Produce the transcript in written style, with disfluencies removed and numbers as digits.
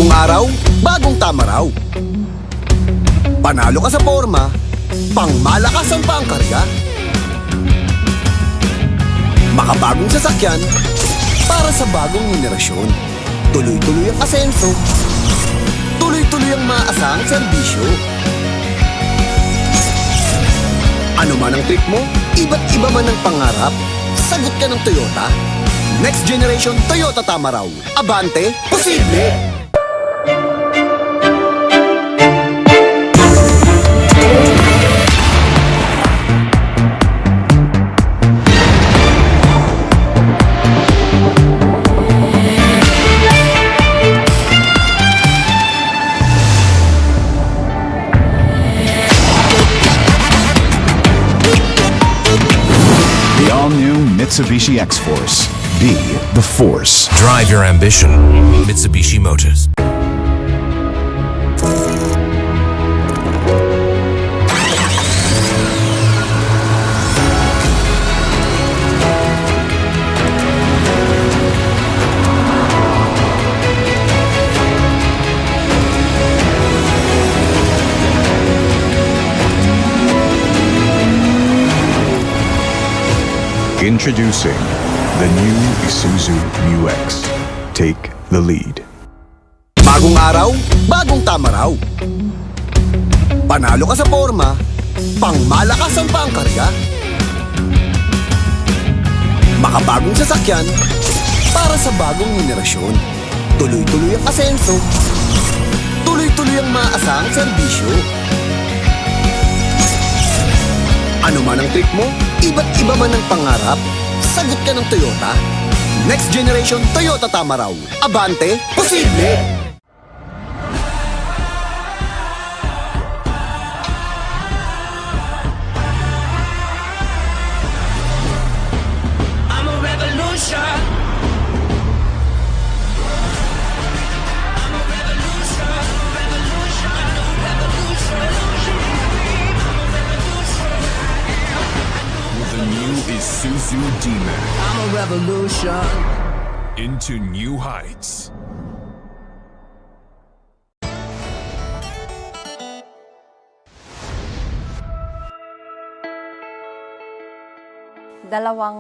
Bagong araw, bagong tama raw. Panalo ka sa forma, pangmalakasan pa ang karga. Makabagong sasakyan, para sa bagong henerasyon. Tuloy-tuloy ang asenso, tuloy-tuloy ang maasahang serbisyo. Ano man ang trip mo, iba't iba man ang pangarap, sagot ka ng Toyota. Next generation Toyota tama raw. Abante, posible! The all-new Mitsubishi X-Force. Be the force. Drive your ambition. Mitsubishi Motors. Introducing the new Isuzu Mu-X. Take the lead. Bagong araw, bagong tama raw. Panalo ka sa forma, pangmalakasan pa ang karga. Makabagong sasakyan, para sa bagong henerasyon. Tuloy-tuloy ang asenso, tuloy-tuloy ang maasahang serbisyo. Ano man ang trip mo, iba't iba man ang pangarap, sagot ka ng Toyota. Next generation Toyota tama raw. Abante, posible! I'm a revolution. I'm a revolution. Revolution. Revolution. With the new Isuzu D-Max. I'm a revolution. Into new heights. Dalawang